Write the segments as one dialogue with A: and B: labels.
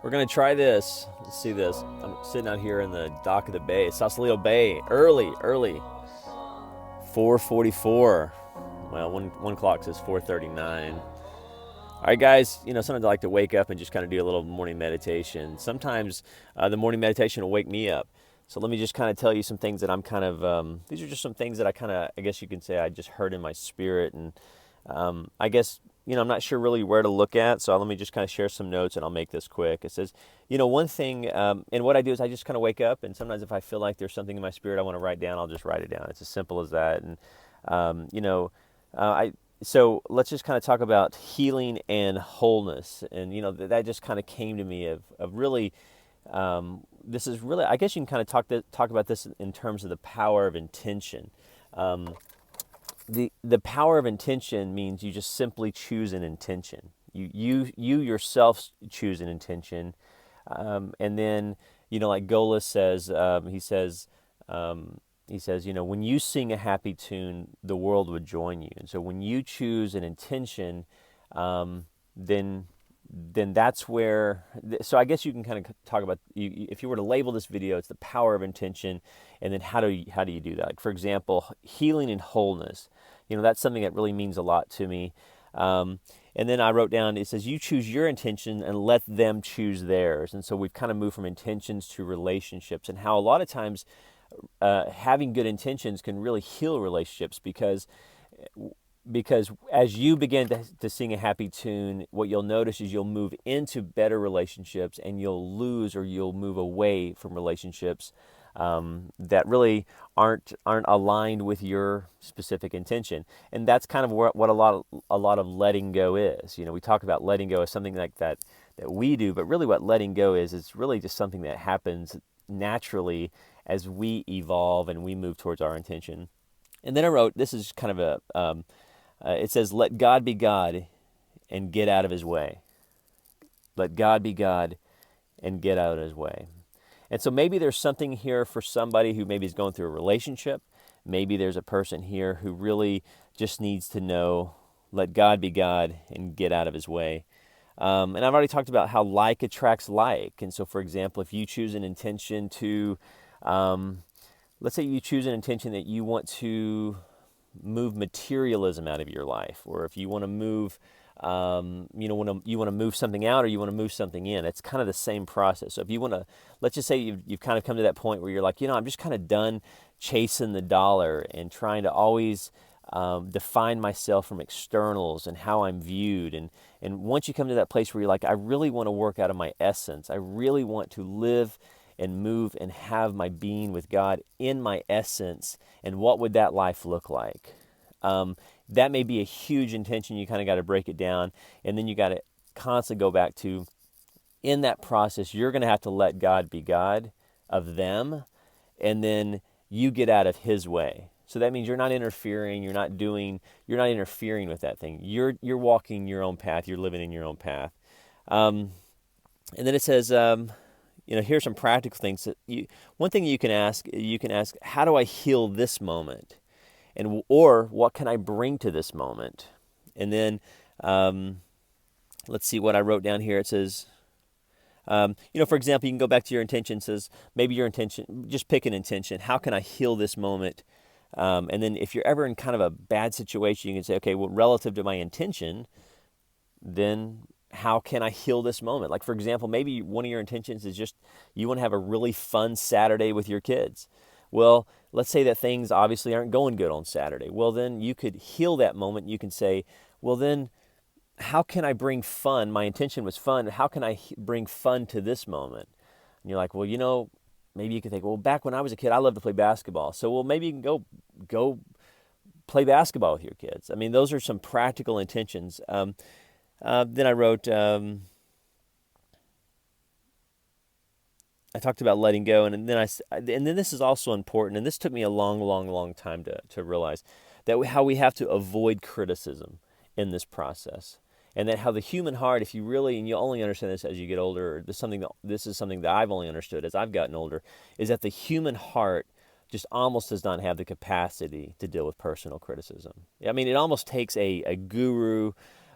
A: We're gonna try this. Let's see this. I'm sitting out here in the dock of the bay, Sausalito Bay, early, 4:44. Well, one clock says 4:39. All right, guys. Sometimes I like to wake up and just kind of do a little morning meditation. Sometimes the morning meditation will wake me up. So let me just kind of tell you some things that I'm kind of. These are just some things that I guess you can say I just heard in my spirit, and I guess I'm not sure really where to look at. So let me just kind of share some notes, and I'll make this quick. It says, one thing, and what I do is I just kind of wake up, and sometimes if I feel like there's something in my spirit I want to write down, I'll just write it down. It's as simple as that, and I. So let's just kind of talk about healing and wholeness, and that just kind of came to me of really. This is really, I guess you can kind of talk about this in terms of the power of intention. The power of intention means you just simply choose an intention. You yourself choose an intention, and then like Golis says, he says, when you sing a happy tune, the world would join you. And so when you choose an intention, then that's where. So I guess you can kind of talk about, if you were to label this video, it's the power of intention, and then how do you do that? Like, for example, healing and wholeness. That's something that really means a lot to me. And then I wrote down, it says, you choose your intention and let them choose theirs. And so we've kind of moved from intentions to relationships, and how a lot of times having good intentions can really heal relationships, because as you begin to sing a happy tune, what you'll notice is you'll move into better relationships, and you'll move away from relationships that really aren't aligned with your specific intention. And that's kind of what a lot of letting go is. We talk about letting go as something like that we do, but really what letting go is, it's really just something that happens naturally as we evolve and we move towards our intention. And then I wrote, this is kind of it says, let God be God and get out of his way. Let God be God and get out of his way. And so maybe there's something here for somebody who maybe is going through a relationship. Maybe there's a person here who really just needs to know, let God be God and get out of his way. And I've already talked about how like attracts like. And so, for example, if you choose an intention to, let's say you choose an intention that you want to move materialism out of your life, or if you want to move, you want to move something out, or you want to move something in. It's kind of the same process. So if you want to, let's just say you've kind of come to that point where you're like, I'm just kind of done chasing the dollar and trying to always define myself from externals and how I'm viewed. And once you come to that place where you're like, I really want to work out of my essence. I really want to live and move and have my being with God in my essence. And what would that life look like? That may be a huge intention. You kind of got to break it down. And then you got to constantly go back to, in that process, you're going to have to let God be God of them. And then you get out of his way. So that means you're not interfering. You're not interfering with that thing. You're walking your own path. You're living in your own path. And then it says, here's some practical things one thing you can ask, how do I heal this moment? Or what can I bring to this moment? And then, let's see what I wrote down here. It says, for example, you can go back to your intention. It says, maybe your intention, just pick an intention. How can I heal this moment? And then if you're ever in kind of a bad situation, you can say, okay, well, relative to my intention, then how can I heal this moment? Like, for example, maybe one of your intentions is just you want to have a really fun Saturday with your kids. Well, let's say that things obviously aren't going good on Saturday. Well, then you could heal that moment. You can say, well, then how can I bring fun? My intention was fun. How can I bring fun to this moment? And you're like, well, maybe you could think, well, back when I was a kid, I loved to play basketball. So, well, maybe you can go play basketball with your kids. I mean, those are some practical intentions. Then I wrote, I talked about letting go, and then this is also important, and this took me a long time to realize that how we have to avoid criticism in this process, and that how the human heart, if you really, and you'll only understand this as you get older, or this is something that I've only understood as I've gotten older, is that the human heart just almost does not have the capacity to deal with personal criticism. I mean, it almost takes a guru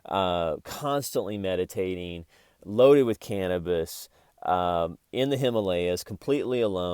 A: constantly meditating, loaded with cannabis, in the Himalayas, completely alone.